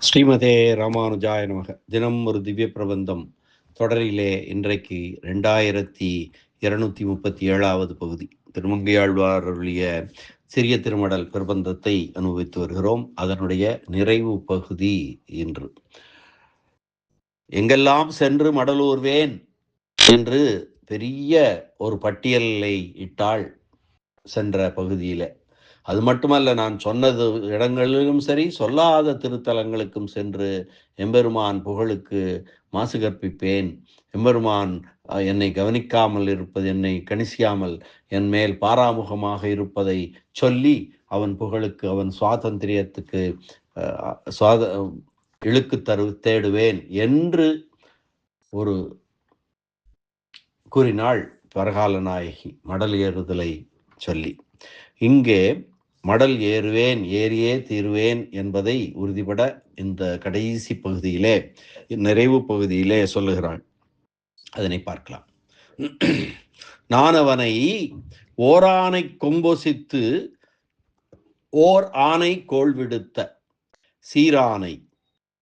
ஸ்ரீமதே ராமானுஜாய நமக. தினம் ஒரு திவ்ய பிரபந்தம் தொடரிலே இன்றைக்கு 2237வது பகுதி திருமங்கையாழ்வார் அருளிய சிறிய திருமடல் பிரபந்தத்தை அனுபவித்து வருகிறோம். அதனுடைய நிறைவு பகுதி இன்று. எங்கெல்லாம் சென்று மடலூர்வேன் என்று பெரிய ஒரு பட்டியலை இட்டாள் சென்ற பகுதியில. அது மட்டுமல்ல, நான் சொன்னது இடங்களிலும் சரி, சொல்லாத திருத்தலங்களுக்கும் சென்று எம்பெருமான் புகழுக்கு மாசு கற்பிப்பேன். எம்பெருமான் என்னை கவனிக்காமல் இருப்பது, என்னை கணிசியாமல் என் மேல் பாராமுகமாக இருப்பதை சொல்லி அவன் புகழுக்கு, அவன் சுவாதந்திரியத்துக்கு இழுக்கு தேடுவேன் என்று ஒரு கூறினாள் பரகால நாயகி மடல் ஏறுதலை சொல்லி. இங்கே மடல் ஏறுவேன், ஏறியே தீருவேன் என்பதை உறுதிபட இந்த கடைசி பகுதியிலே, நிறைவு பகுதியிலே சொல்லுகிறாள். அதனை பார்க்கலாம். நான் அவனை ஓரானை கொம்பொசித்து ஓர் ஆனை கோள் விடுத்த சீரானை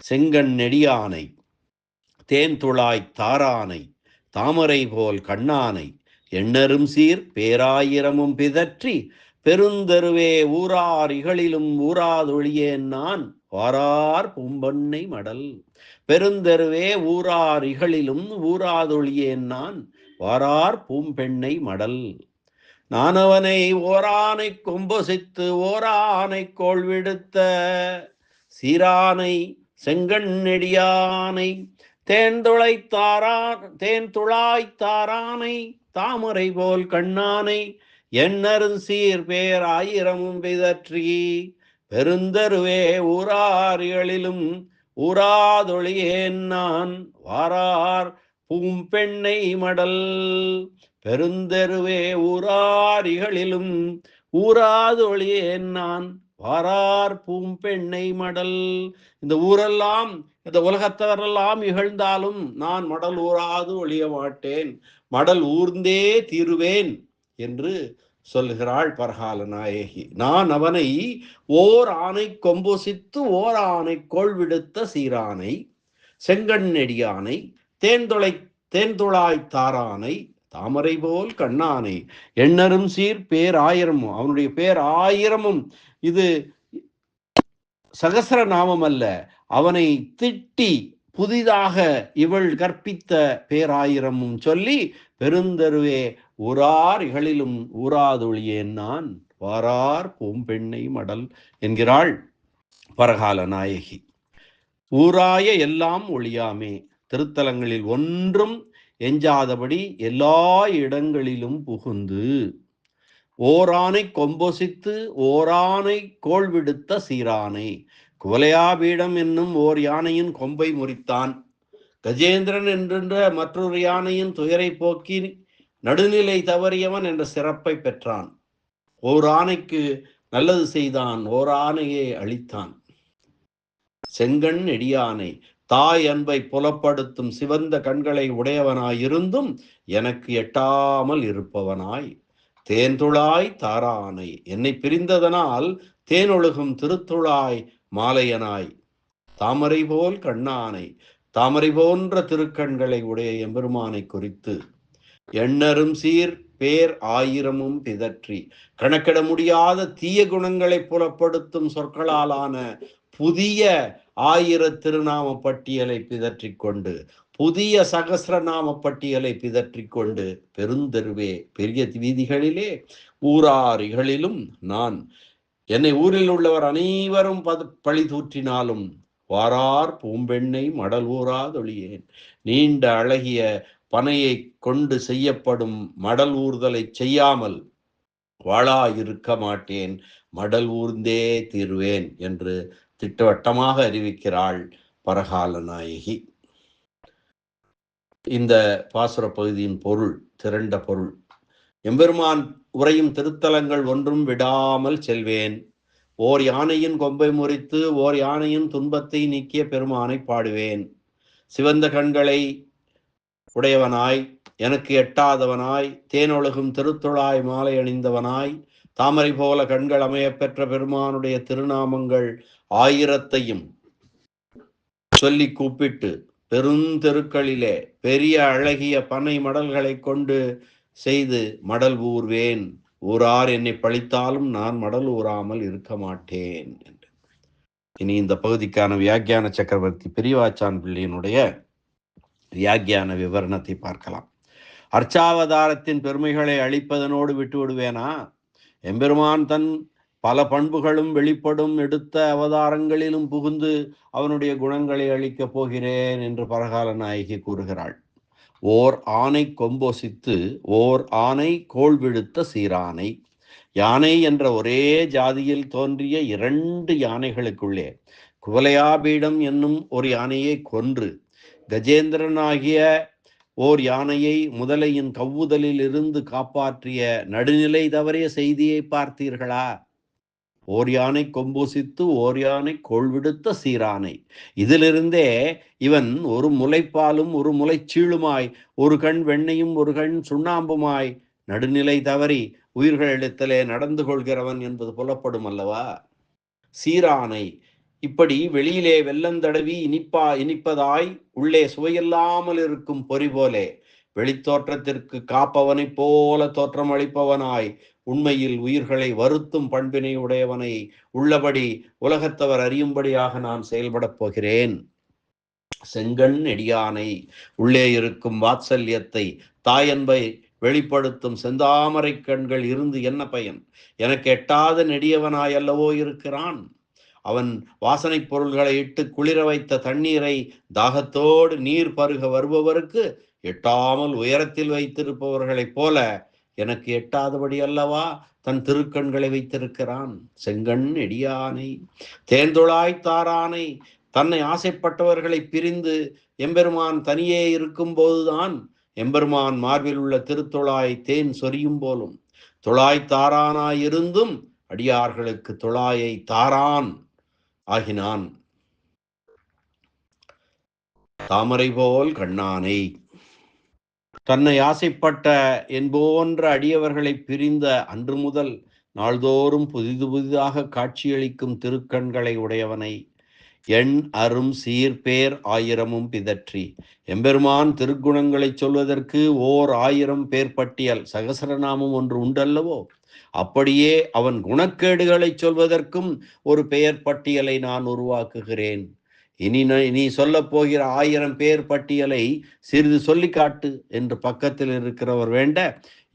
செங்கண் நெடியானை தேன்துழாய் தாரானை தாமரை போல் கண்ணானை எண்ணரும் சீர் பேராயிரமும் பிதற்றி பெருந்தருவே ஊரார் இகழிலும் ஊராதொழியேன் நான் வாரார் பூம்பண்ணை மடல். பெருந்தருவே ஊரார் இகழிலும் ஊராதொழியேன் நான் வாரார் பூம்பெண்ணை மடல். நானவனை ஓரானை கொம்பொசித்து ஓரானை கோள் விடுத்த சீரானை செங்கண் நெடியானை தேன்துழாய் தாரானை தாமரை போல் கண்ணானை எண்ணரும் சீர் பேர் ஆயிரமும் பிதற்றி பெருந்தருவே ஊராரிகளிலும் ஊராதொழியேன் நான் வாரார் பூம்பெண்ணை மடல். பெருந்தருவே ஊராரிகளிலும் ஊராதொழியேன் நான் வாரார் பூம்பெண்ணை மடல். இந்த ஊரெல்லாம், இந்த உலகத்தவரெல்லாம் இகழ்ந்தாலும் நான் மடல் ஊராது ஒழிய மாட்டேன், மடல் ஊர்ந்தே தீருவேன் என்று சொல்லுகிறாள் பரகால நாயகி. நான் அவனை ஓர் ஆனை கொம்பொசித்து ஓர் ஆனை கோள் விடுத்த சீரானை செங்கண் நெடியானை தேன்துழாய் தாரானை தாமரை போல் கண்ணானை எண்ணரும் சீர் பேர் ஆயிரமும். அவனுடைய பேர் ஆயிரமும். இது சகசர நாமம் அல்ல. அவனை திட்டி புதிதாக இவள் கற்பித்த பேராயிரமும் சொல்லி பெருந்தருவே ஊரார் இகழிலும் ஊராதொழியேன் நான் வாரார் பூம்பெண்ணை மடல் என்கிறாள் பரகால நாயகி. ஊராய எல்லாம் ஒழியாமே, திருத்தலங்களில் ஒன்றும் எஞ்சாதபடி எல்லா இடங்களிலும் புகுந்து ஓரானை கொம்பொசித்து ஓரானை கோள் விடுத்த சீரானை. குவலையாபீடம் என்னும் ஓர் யானையின் கொம்பை முறித்தான். கஜேந்திரன் என்ற மற்றொரு யானையின் துயரை போக்கி நடுநிலை தவறியவன் என்ற சிறப்பை பெற்றான். ஓர் ஆணைக்கு நல்லது செய்தான், ஓர் ஆணையை அழித்தான். செங்கண் நெடியானை தாய் அன்பை புலப்படுத்தும் சிவந்த கண்களை உடையவனாயிருந்தும் எனக்கு எட்டாமல் இருப்பவனாய் தேன்துழாய் தாரானை என்னை பிரிந்ததனால் தேனொழுகும் திருத்துழாய் மாலையனாய் தாமரை போல் கண்ணானை தாமரை போன்ற திருக்கண்களை உடைய எம்பெருமானை குறித்து எண்ணரும் சீர் பேர் ஆயிரமும் பிதற்றி கணக்கிட முடியாத தீய குணங்களை புலப்படுத்தும் சொற்களாலான புதிய 1000 திருநாம பட்டியலை பிதற்றி கொண்டு, புதிய சகசிரநாம பட்டியலை பிதற்றி கொண்டு பெருந்தருவே பெரிய வீதிகளிலே ஊராரிகளிலும் நான் என்னை ஊரில் உள்ளவர் அனைவரும் பழி தூற்றினாலும் வாரார் பூம்பெண்ணை மடல் ஊராதொழியேன். நீண்ட அழகிய பனையை கொண்டு செய்யப்படும் மடல் ஊர்தலை செய்யாமல் வாழா இருக்க மாட்டேன், மடல் ஊர்ந்தே தீர்வேன் என்று திட்டவட்டமாக அறிவிக்கிறாள் பரகால நாயகி. இந்த பாசுர பகுதியின் பொருள், திரண்ட பொருள்: எம்பெருமான் உரையும் திருத்தலங்கள் ஒன்றும் விடாமல் செல்வேன். ஓர் யானையின் கொம்பை முறித்து ஓர் யானையின் துன்பத்தை நீக்கிய பெருமானை பாடுவேன். சிவந்த கண்களை உடையவனாய், எனக்கு எட்டாதவனாய், தேனொழுகும் திருத்துழாய் மாலை அணிந்தவனாய், தாமரை போல கண்கள் அமைய பெற்ற பெருமானுடைய திருநாமங்கள் 1000ஐயும் சொல்லி கூப்பிட்டு பெருந்தெருக்களிலே பெரிய அழகிய பனை மடல்களை கொண்டு செய்து மடல் ஊர்வேன். ஊரார் என்னை பழித்தாலும் நான் மடல் ஊறாமல் இருக்க மாட்டேன் என்று. இனி இந்த பகுதிக்கான வியாக்கியான சக்கரவர்த்தி பெரியவாச்சான் பிள்ளையினுடைய வியாக்கியான விவரணத்தை பார்க்கலாம். அர்ச்சாவதாரத்தின் பெருமைகளை அளிப்பதனோடு விட்டு விடுவேனா? எம்பெருமான் தன் பல பண்புகளும் வெளிப்படும் எடுத்த அவதாரங்களிலும் புகுந்து அவனுடைய குணங்களை அளிக்கப் போகிறேன் என்று பரகால நாயகி கூறுகிறாள். ஓர் ஆனை கொம்பொசித்து ஓர் ஆனை கோள் விழுத்த சீரானை. யானை என்ற ஒரே ஜாதியில் தோன்றிய 2 யானைகளுக்குள்ளே குவலையாபீடம் என்னும் ஒரு யானையை கொன்று கஜேந்திரனாகிய ஓர் யானையை முதலையின் கவ்வுதலில் இருந்து காப்பாற்றிய நடுநிலை தவறிய செய்தியை பார்த்தீர்களா? ஓர் யானை கொம்பூசித்து ஓர் யானை கோள் விடுத்த சீரானை. இதிலிருந்தே இவன் ஒரு முலைப்பாலும் ஒரு முலைச்சீழுமாய், ஒரு கண் வெண்ணையும் ஒரு கண் சுண்ணாம்புமாய் நடுநிலை தவறி உயிர்களிடத்திலே நடந்து கொள்கிறவன் என்பது புலப்படும் அல்லவா? சீரானை இப்படி வெளியிலே வெள்ளந்தடவி இனிப்பதாய் உள்ளே சுவையில்லாமல் இருக்கும் பொறி போலே வெளித்தோற்றத்திற்கு காப்பவனைப் போல தோற்றம் அளிப்பவனாய் உண்மையில் உயிர்களை வருத்தும் பண்பினை உடையவனை உள்ளபடி உலகத்தவர் அறியும்படியாக நான் செயல்படப் போகிறேன். செங்கண் நெடியானை உள்ளே இருக்கும் வாத்சல்யத்தை தாயன்பை வெளிப்படுத்தும் செந்தாமரை கண்கள் இருந்து என்ன பயன்? எனக்கு எட்டாத நெடியவனாயல்லவோ இருக்கிறான். அவன் வாசனை பொருள்களை இட்டு குளிர வைத்த தண்ணீரை தாகத்தோடு நீர் பருக வருபவருக்கு எட்டாமல் உயரத்தில் வைத்திருப்பவர்களைப் போல எனக்கு எட்டாதபடி அல்லவா தன் திருக்கண்களை வைத்திருக்கிறான். செங்கண் நெடியானை தேர்ந்தொழாய் தாரானை. தன்னை ஆசைப்பட்டவர்களை பிரிந்து எம்பெருமான் தனியே இருக்கும் போதுதான் எம்பெருமான் மார்பில் உள்ள திருத்தொழாய் தேன் சொரியும் போலும் தொழாய் தாரானாயிருந்தும் அடியார்களுக்கு தொழாயை தாரான் ஆகினான். தாமரை போல் கண்ணானை. தன்னை ஆசைப்பட்ட என்போன்ற அடியவர்களை பிரிந்த அன்று முதல் நாள்தோறும் புதிதாக காட்சியளிக்கும் திருக்கண்களை உடையவனை எண் அரும் சீர்பேர் ஆயிரமும் பிதற்றி. எம்பெருமான் திருக்குணங்களை சொல்வதற்கு 1000 பேர் பட்டியல் சகசரநாமம் ஒன்று உண்டல்லவோ, அப்படியே அவன் குணக்கேடுகளை சொல்வதற்கும் ஒரு பெயர் பட்டியலை நான் உருவாக்குகிறேன். நீ சொல்ல போகிற 1000 பேர் பட்டியலை சிறிது சொல்லி காட்டு என்று பக்கத்தில் இருக்கிறவர் வேண்ட,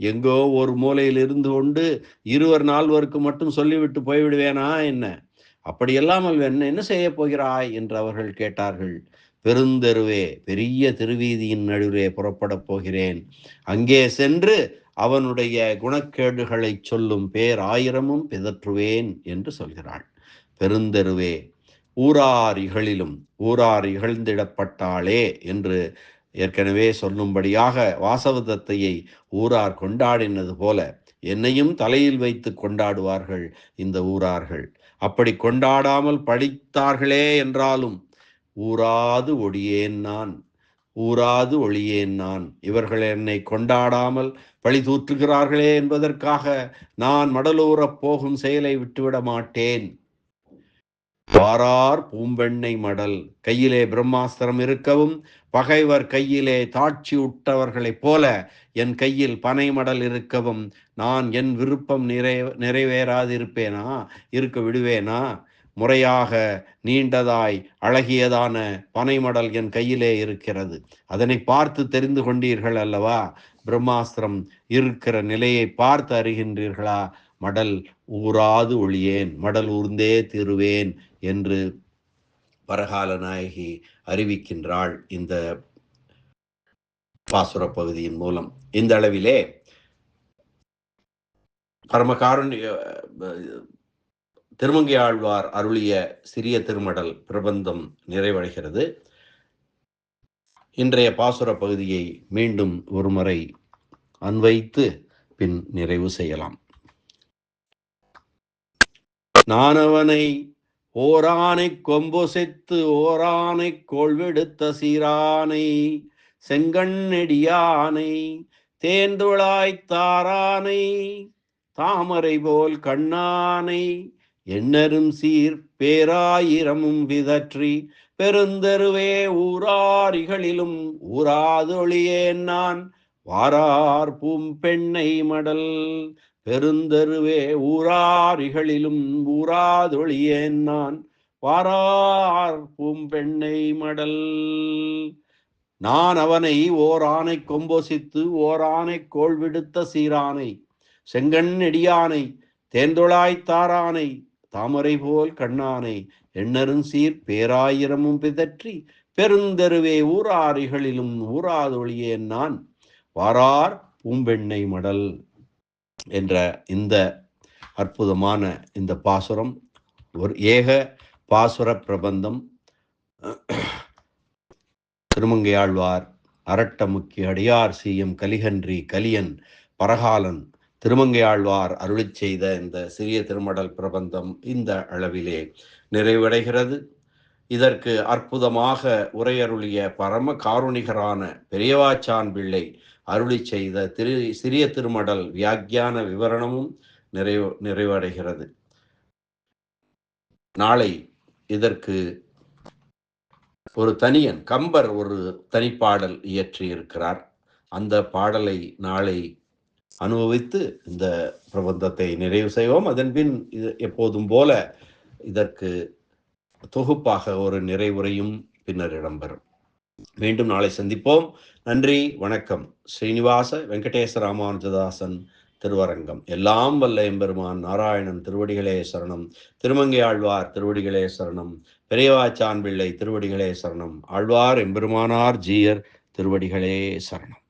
எங்கோ ஒரு மூலையில் இருந்து கொண்டு 2-4 மட்டும் சொல்லிவிட்டு போய்விடுவேனா என்ன? அப்படியெல்லாமல் என்ன செய்ய போகிறாய் என்று அவர்கள் கேட்டார்கள். பெருந்தெருவே, பெரிய திருவீதியின் நடுவே புறப்படப் போகிறேன். அங்கே சென்று அவனுடைய குணக்கேடுகளை சொல்லும் பேர் 1000 பிதற்றுவேன் என்று சொல்கிறாள். பெருந்தெருவே, ஊரார் இகழிலும் ஊரார் இகழ்ந்திடப்பட்டாளே என்று ஏற்கனவே சொல்லும்படியாக வாசவதத்தையை ஊரார் கொண்டாடினது போல என்னையும் தலையில் வைத்து கொண்டாடுவார்கள் இந்த ஊரார்கள். அப்படி கொண்டாடாமல் படித்தார்களே என்றாலும் ஊராது ஒழியேன் நான். இவர்கள் என்னை கொண்டாடாமல் பழி தூற்றுகிறார்களே என்பதற்காக நான் மடலூரப் போகும் செயலை விட்டுவிட மாட்டேன். வாரார் பூம்பெண்ணை மடல். கையிலே பிரம்மாஸ்திரம் இருக்கவும் பகைவர் கையிலே தாட்சி உட்டவர்களைப் போல என் கையில் பனை மடல் இருக்கவும் நான் என் விருப்பம் நிறைவேறாதிருப்பேனா? இருக்க விடுவேனா? முறையாக நீண்டதாய் அழகியதான பனைமடல் என் கையிலே இருக்கிறது. அதனை பார்த்து தெரிந்து கொண்டீர்கள் அல்லவா? பிரம்மாஸ்திரம் இருக்கிற நிலையை பார்த்து அறிகின்றீர்களா? மடல் ஊராது ஒழியேன், மடல் ஊர்ந்தே தீருவேன் என்று பரகால நாயகி அறிவிக்கின்றாள் இந்த பாசுர பகுதியின் மூலம். இந்த அளவிலே பரமகாருண்ய திருமங்கை ஆழ்வார் அருளிய சிறிய திருமடல் பிரபந்தம் நிறைவடைகிறது. இன்றைய பாசுர பகுதியை மீண்டும் ஒருமுறை அன்வைத்து பின் நிறைவு செய்யலாம். நானவனை ஓரானை கொம்பொசைத்து ஓரானை கோள்வெடுத்த சீரானை செங்கண் நெடியானை தேர்ந்தொழாய் தாரானை தாமரை போல் கண்ணானை எண்ணரும் சீர் பேராயிரமும் விதற்றி பெருந்தருவே ஊராரிகளிலும் ஊராதொழியேன் நான் வாரார் பூம்பெண்ணை மடல். பெருந்தருவே ஊராரிகளிலும் ஊராதொழியேன் நான் வாரார் பூம்பெண்ணை மடல். நான் அவனை ஓர் ஆணை கொம்பொசித்து ஓர் ஆணை கோள் விடுத்த சீரானை செங்கண் நெடியானை தேர்ந்தொழாய்த்தாரானை தாமரை போல் கண்ணானை எண்ணரும் சீர் பேராயிரமும் பிதற்றி பெருந்தருவே ஊராரிகளிலும் ஊராதொழியேன் நான் வாரார் பூம்பெண்ணை மடல் என்ற இந்த அற்புதமான இந்த பாசுரம் ஒரு ஏக பாசுர பிரபந்தம். திருமங்கையாழ்வார் அரட்டமுக்கி அடியார் செய்யும் கலிகன்றி கலியன் பரகாலன் திருமங்கையாழ்வார் அருளி செய்த இந்த சிறிய திருமடல் பிரபந்தம் இந்த அளவிலே நிறைவடைகிறது. இதற்கு அற்புதமாக உரையருளிய பரம காருணிகரான பெரியவாச்சான் பிள்ளை அருளி செய்த சிறிய திருமடல் வியாக்கியான விவரணமும் நிறைவடைகிறது. நாளை இதற்கு ஒரு தனியன் கம்பர் ஒரு தனிப்பாடல் இயற்றி இருக்கிறார். அந்த பாடலை நாளை அனுபவித்து இந்த பிரபந்தத்தை நிறைவு செய்வோம். அதன்பின் எப்போதும் போல இதற்கு தொகுப்பாக ஒரு நிறைவுரையும் பின்னர் இடம்பெறும். மீண்டும் நாளை சந்திப்போம். நன்றி, வணக்கம். ஸ்ரீனிவாச வெங்கடேச ராமானுஜதாசன் திருவரங்கம். எல்லாம் வல்ல எம்பெருமான் நாராயணன் திருவடிகளே சரணம். திருமங்கையாழ்வார் திருவடிகளே சரணம். பெரியவாச்சான் பிள்ளை திருவடிகளே சரணம். ஆழ்வார் எம்பெருமானார் ஜீயர் திருவடிகளே சரணம்.